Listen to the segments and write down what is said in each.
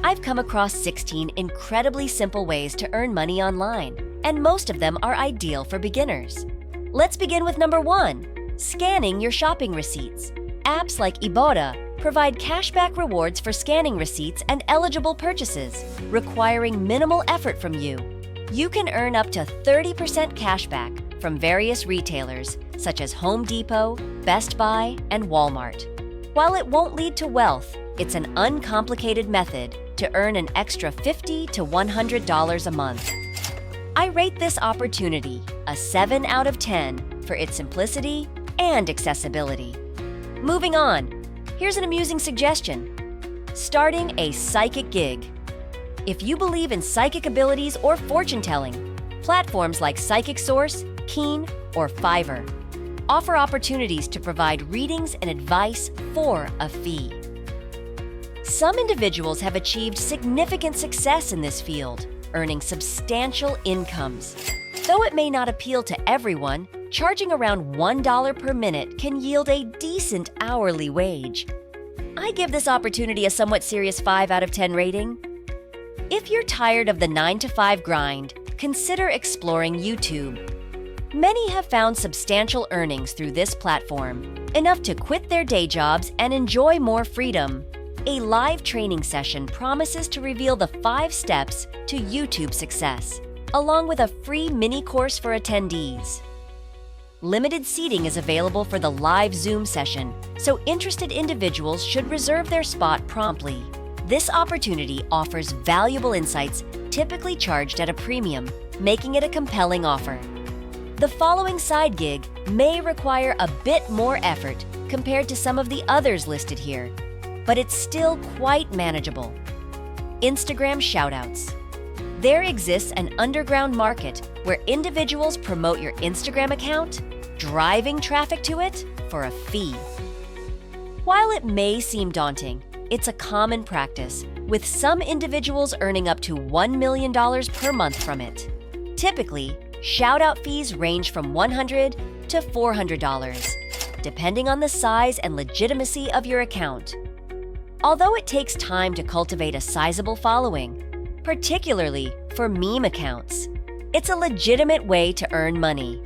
I've come across 16 incredibly simple ways to earn money online, and most of them are ideal for beginners. Let's begin with number 1, scanning your shopping receipts. Apps like Ibotta provide cashback rewards for scanning receipts and eligible purchases, requiring minimal effort from you. You can earn up to 30% cashback from various retailers such as Home Depot, Best Buy, and Walmart. While it won't lead to wealth, it's an uncomplicated method to earn an extra $50 to $100 a month. I rate this opportunity a 7 out of 10 for its simplicity and accessibility. Moving on, here's an amusing suggestion: starting a psychic gig. If you believe in psychic abilities or fortune-telling, platforms like Psychic Source, Keen, or Fiverr offer opportunities to provide readings and advice for a fee. Some individuals have achieved significant success in this field, earning substantial incomes. Though it may not appeal to everyone, charging around $1 per minute can yield a decent hourly wage. I give this opportunity a somewhat serious 5 out of 10 rating. If you're tired of the 9-to-5 grind, consider exploring YouTube. Many have found substantial earnings through this platform, enough to quit their day jobs and enjoy more freedom. A live training session promises to reveal the 5 steps to YouTube success, along with a free mini course for attendees. Limited seating is available for the live Zoom session, so interested individuals should reserve their spot promptly. This opportunity offers valuable insights typically charged at a premium, making it a compelling offer. The following side gig may require a bit more effort compared to some of the others listed here, but it's still quite manageable. Instagram shoutouts. There exists an underground market where individuals promote your Instagram account, driving traffic to it for a fee. While it may seem daunting, it's a common practice, with some individuals earning up to $1 million per month from it. Typically, shoutout fees range from $100 to $400, depending on the size and legitimacy of your account. Although it takes time to cultivate a sizable following, particularly for meme accounts, it's a legitimate way to earn money.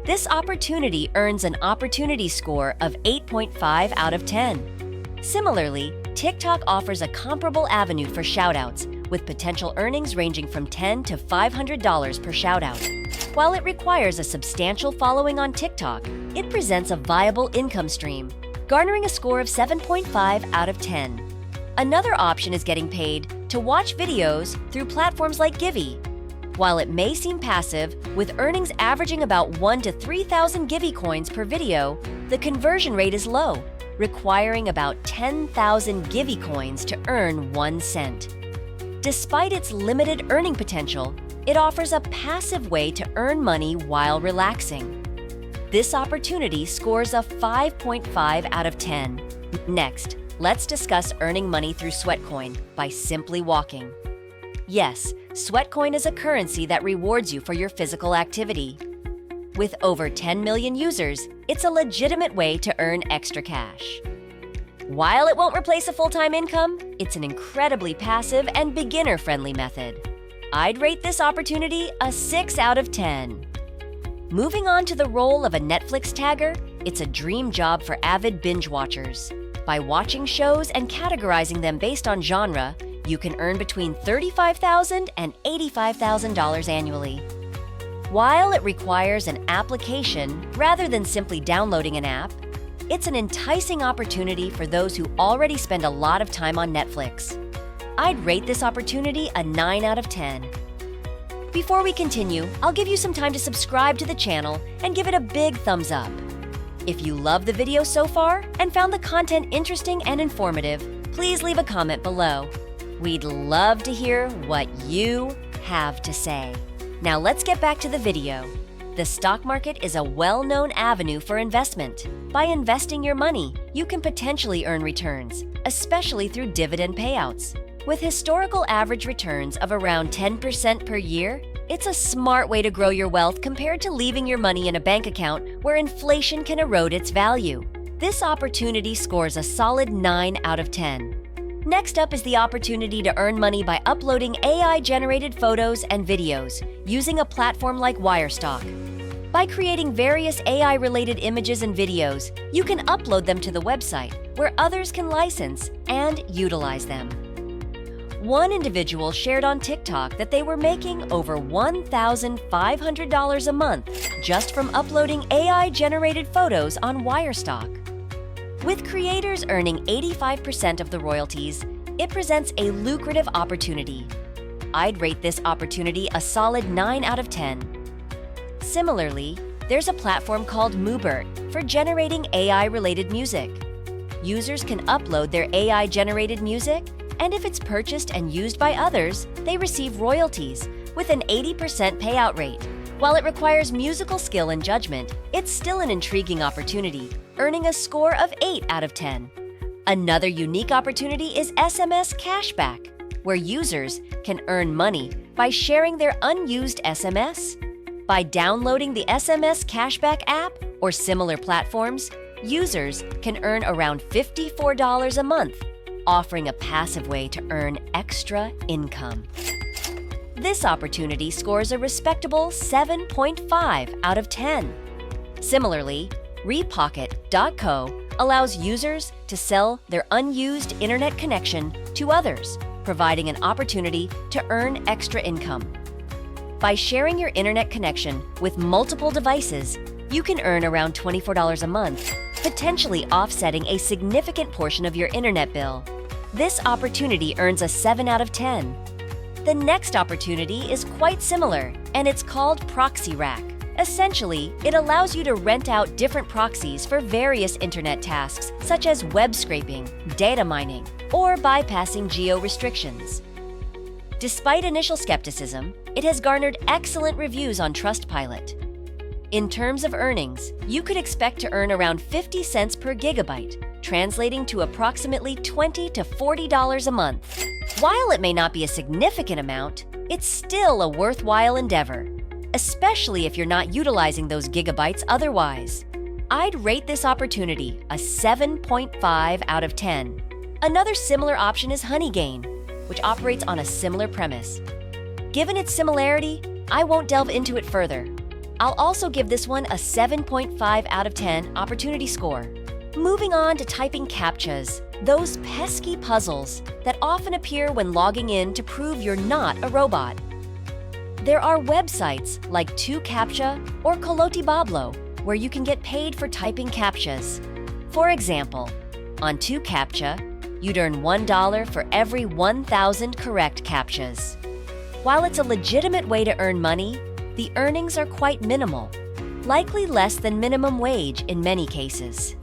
This opportunity earns an opportunity score of 8.5 out of 10. Similarly, TikTok offers a comparable avenue for shoutouts, with potential earnings ranging from $10 to $500 per shoutout. While it requires a substantial following on TikTok, it presents a viable income stream, garnering a score of 7.5 out of 10. Another option is getting paid to watch videos through platforms like Givey. While it may seem passive, with earnings averaging about 1 to 3,000 Givey coins per video, the conversion rate is low, requiring about 10,000 Givey coins to earn 1 cent. Despite its limited earning potential, it offers a passive way to earn money while relaxing. This opportunity scores a 5.5 out of 10. Next, let's discuss earning money through Sweatcoin by simply walking. Yes, Sweatcoin is a currency that rewards you for your physical activity. With over 10 million users, it's a legitimate way to earn extra cash. While it won't replace a full-time income, it's an incredibly passive and beginner-friendly method. I'd rate this opportunity a 6 out of 10. Moving on to the role of a Netflix tagger, it's a dream job for avid binge watchers. By watching shows and categorizing them based on genre, you can earn between $35,000 and $85,000 annually. While it requires an application rather than simply downloading an app, it's an enticing opportunity for those who already spend a lot of time on Netflix. I'd rate this opportunity a 9 out of 10. Before we continue, I'll give you some time to subscribe to the channel and give it a big thumbs up. If you love the video so far and found the content interesting and informative, please leave a comment below. We'd love to hear what you have to say. Now let's get back to the video. The stock market is a well-known avenue for investment. By investing your money, you can potentially earn returns, especially through dividend payouts. With historical average returns of around 10% per year, it's a smart way to grow your wealth compared to leaving your money in a bank account where inflation can erode its value. This opportunity scores a solid 9 out of 10. Next up is the opportunity to earn money by uploading AI-generated photos and videos using a platform like Wirestock. By creating various AI-related images and videos, you can upload them to the website where others can license and utilize them. One individual shared on TikTok that they were making over $1,500 a month just from uploading AI-generated photos on Wirestock. With creators earning 85% of the royalties, it presents a lucrative opportunity. I'd rate this opportunity a solid 9 out of 10. Similarly, there's a platform called Moobert for generating AI-related music. Users can upload their AI-generated music, and if it's purchased and used by others, they receive royalties with an 80% payout rate. While it requires musical skill and judgment, it's still an intriguing opportunity, earning a score of 8 out of 10. Another unique opportunity is SMS Cashback, where users can earn money by sharing their unused SMS. By downloading the SMS Cashback app or similar platforms, users can earn around $54 a month, offering a passive way to earn extra income. This opportunity scores a respectable 7.5 out of 10. Similarly, Repocket.co allows users to sell their unused internet connection to others, providing an opportunity to earn extra income. By sharing your internet connection with multiple devices, you can earn around $24 a month, potentially offsetting a significant portion of your internet bill. This opportunity earns a 7 out of 10. The next opportunity is quite similar, and it's called Proxy Rack. Essentially, it allows you to rent out different proxies for various internet tasks, such as web scraping, data mining, or bypassing geo-restrictions. Despite initial skepticism, it has garnered excellent reviews on Trustpilot. In terms of earnings, you could expect to earn around 50 cents per gigabyte, translating to approximately $20 to $40 a month. While it may not be a significant amount, it's still a worthwhile endeavor, especially if you're not utilizing those gigabytes otherwise. I'd rate this opportunity a 7.5 out of 10. Another similar option is Honeygain, which operates on a similar premise. Given its similarity, I won't delve into it further. I'll also give this one a 7.5 out of 10 opportunity score. Moving on to typing CAPTCHAs, those pesky puzzles that often appear when logging in to prove you're not a robot. There are websites like 2CAPTCHA or Colotibablo where you can get paid for typing CAPTCHAs. For example, on 2CAPTCHA, you'd earn $1 for every 1,000 correct CAPTCHAs. While it's a legitimate way to earn money, the earnings are quite minimal, likely less than minimum wage in many cases.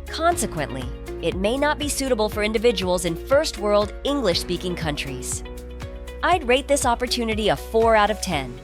Consequently, it may not be suitable for individuals in first-world English-speaking countries. I'd rate this opportunity a 4 out of 10.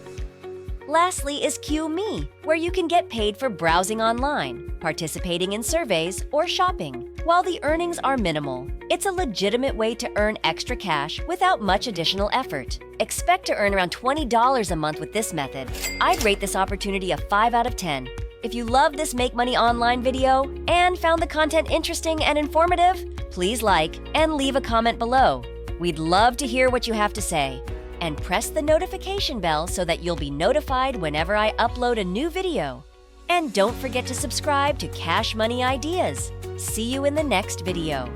Lastly is QMe, where you can get paid for browsing online, participating in surveys, or shopping. While the earnings are minimal, it's a legitimate way to earn extra cash without much additional effort. Expect to earn around $20 a month with this method. I'd rate this opportunity a 5 out of 10. If you loved this Make Money Online video and found the content interesting and informative, please like and leave a comment below. We'd love to hear what you have to say. And press the notification bell so that you'll be notified whenever I upload a new video. And don't forget to subscribe to Cash Money Ideas. See you in the next video.